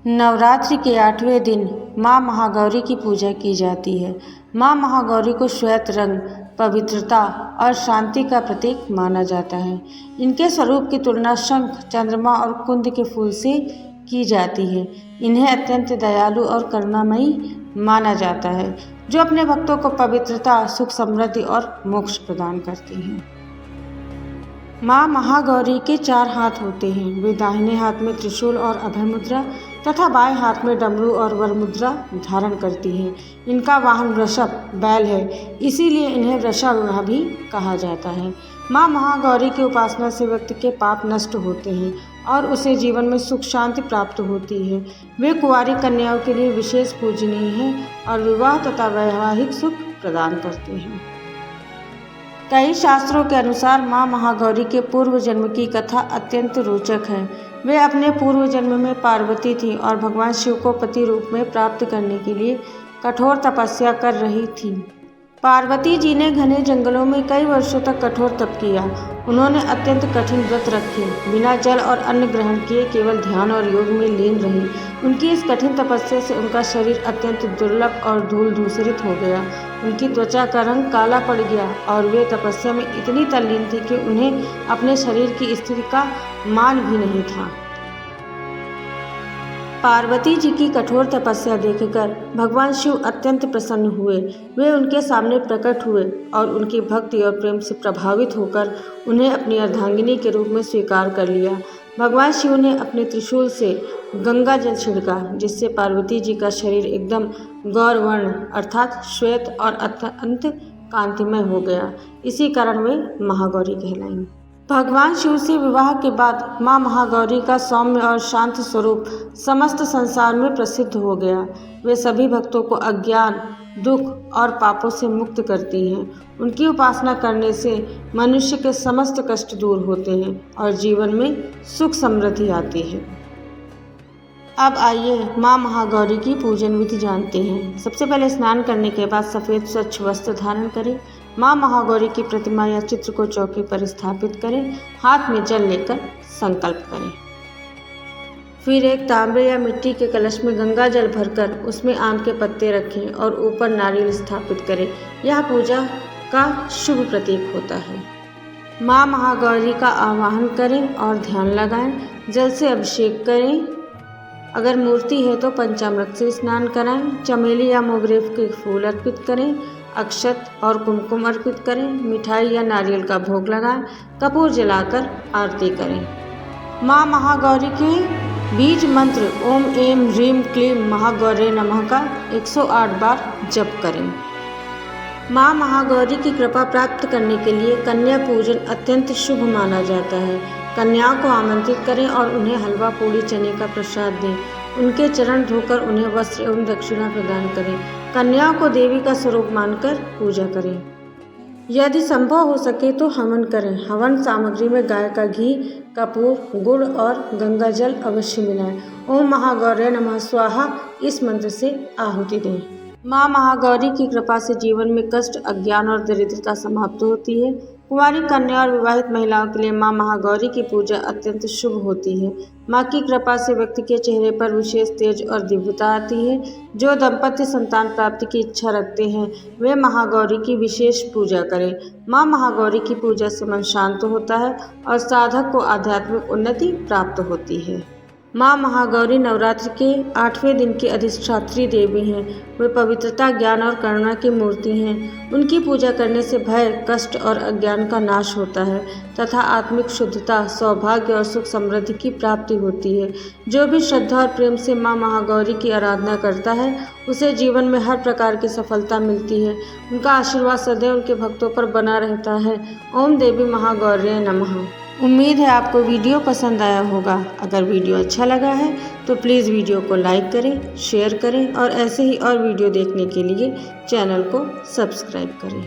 नवरात्रि के 8वें दिन माँ महागौरी की पूजा की जाती है। माँ महागौरी को श्वेत रंग, पवित्रता और शांति का प्रतीक माना जाता है। इनके स्वरूप की तुलना शंख, चंद्रमा और कुंद के फूल से की जाती है। इन्हें अत्यंत दयालु और करुणामयी माना जाता है, जो अपने भक्तों को पवित्रता, सुख, समृद्धि और मोक्ष प्रदान करती हैं। माँ महागौरी के 4 हाथ होते हैं। वे दाहिने हाथ में त्रिशूल और अभय मुद्रा तथा बाएं हाथ में डमरू और वर मुद्रा धारण करती हैं। इनका वाहन वृषभ बैल है, इसीलिए इन्हें वृषारूढ़ा भी कहा जाता है। माँ महागौरी की उपासना से व्यक्ति के पाप नष्ट होते हैं और उसे जीवन में सुख शांति प्राप्त होती है। वे कुंवारी कन्याओं के लिए विशेष पूजनीय हैं और विवाह तथा वैवाहिक सुख प्रदान करते हैं। कई शास्त्रों के अनुसार माँ महागौरी के पूर्व जन्म की कथा अत्यंत रोचक है। वे अपने पूर्व जन्म में पार्वती थीं और भगवान शिव को पति रूप में प्राप्त करने के लिए कठोर तपस्या कर रही थीं। पार्वती जी ने घने जंगलों में कई वर्षों तक कठोर तप किया। उन्होंने अत्यंत कठिन व्रत रखे, बिना जल और अन्न ग्रहण किए केवल ध्यान और योग में लीन रही। उनकी इस कठिन तपस्या से उनका शरीर अत्यंत दुर्लभ और धूल धूसरित हो गया। उनकी त्वचा का रंग काला पड़ गया और वे तपस्या में इतनी तल्लीन थी कि उन्हें अपने शरीर की स्थिति का मान भी नहीं था। पार्वती जी की कठोर तपस्या देखकर भगवान शिव अत्यंत प्रसन्न हुए। वे उनके सामने प्रकट हुए और उनकी भक्ति और प्रेम से प्रभावित होकर उन्हें अपनी अर्धांगिनी के रूप में स्वीकार कर लिया। भगवान शिव ने अपने त्रिशूल से गंगा जल छिड़का, जिससे पार्वती जी का शरीर एकदम गौरवर्ण अर्थात श्वेत और अत्यंत कांतिमय हो गया। इसी कारण वे महागौरी कहलाईं। भगवान शिव से विवाह के बाद माँ महागौरी का सौम्य और शांत स्वरूप समस्त संसार में प्रसिद्ध हो गया। वे सभी भक्तों को अज्ञान, दुख और पापों से मुक्त करती हैं। उनकी उपासना करने से मनुष्य के समस्त कष्ट दूर होते हैं और जीवन में सुख समृद्धि आती है। अब आइए माँ महागौरी की पूजन विधि जानते हैं। सबसे पहले स्नान करने के बाद सफ़ेद स्वच्छ वस्त्र धारण करें। माँ महागौरी की प्रतिमा या चित्र को चौकी पर स्थापित करें। हाथ में जल लेकर संकल्प करें। फिर एक तांबे या मिट्टी के कलश में गंगा जल भरकर उसमें आम के पत्ते रखें और ऊपर नारियल स्थापित करें। यह पूजा का शुभ प्रतीक होता है। माँ महागौरी का आवाहन करें और ध्यान लगाएं। जल से अभिषेक करें। अगर मूर्ति है तो पंचामृत से स्नान कराएं। चमेली या मोगरे के फूल अर्पित करें। अक्षत और कुमकुम अर्पित करें। मिठाई या नारियल का भोग लगाएं। कपूर जलाकर आरती करें। माँ महागौरी के बीज मंत्र ओम ऐं ह्रीं क्लीं महागौरे नमः का 108 बार जप करें। माँ महागौरी की कृपा प्राप्त करने के लिए कन्या पूजन अत्यंत शुभ माना जाता है। कन्याओं को आमंत्रित करें और उन्हें हलवा, पूड़ी, चने का प्रसाद दें। उनके चरण धोकर उन्हें वस्त्र एवं दक्षिणा प्रदान करें। कन्याओं को देवी का स्वरूप मानकर पूजा करें। यदि संभव हो सके तो हवन करें। हवन सामग्री में गाय का घी, कपूर, गुड़ और गंगा जल अवश्य मिलाएं। ओम महागौरे नमः स्वाहा इस मंत्र से आहुति दें। माँ महागौरी की कृपा से जीवन में कष्ट, अज्ञान और दरिद्रता समाप्त होती है। कुंवारी कन्या और विवाहित महिलाओं के लिए माँ महागौरी की पूजा अत्यंत शुभ होती है। माँ की कृपा से व्यक्ति के चेहरे पर विशेष तेज और दिव्यता आती है। जो दंपति संतान प्राप्ति की इच्छा रखते हैं वे महागौरी की विशेष पूजा करें। माँ महागौरी की पूजा से मन शांत होता है और साधक को आध्यात्मिक उन्नति प्राप्त होती है। माँ महागौरी नवरात्रि के 8वें दिन की अधिष्ठात्री देवी हैं। वे पवित्रता, ज्ञान और करुणा की मूर्ति हैं। उनकी पूजा करने से भय, कष्ट और अज्ञान का नाश होता है तथा आत्मिक शुद्धता, सौभाग्य और सुख समृद्धि की प्राप्ति होती है। जो भी श्रद्धा और प्रेम से माँ महागौरी की आराधना करता है उसे जीवन में हर प्रकार की सफलता मिलती है। उनका आशीर्वाद सदैव उनके भक्तों पर बना रहता है। ओम देवी महागौर्ये नमः। उम्मीद है आपको वीडियो पसंद आया होगा। अगर वीडियो अच्छा लगा है तो प्लीज़ वीडियो को लाइक करें, शेयर करें और ऐसे ही और वीडियो देखने के लिए चैनल को सब्सक्राइब करें।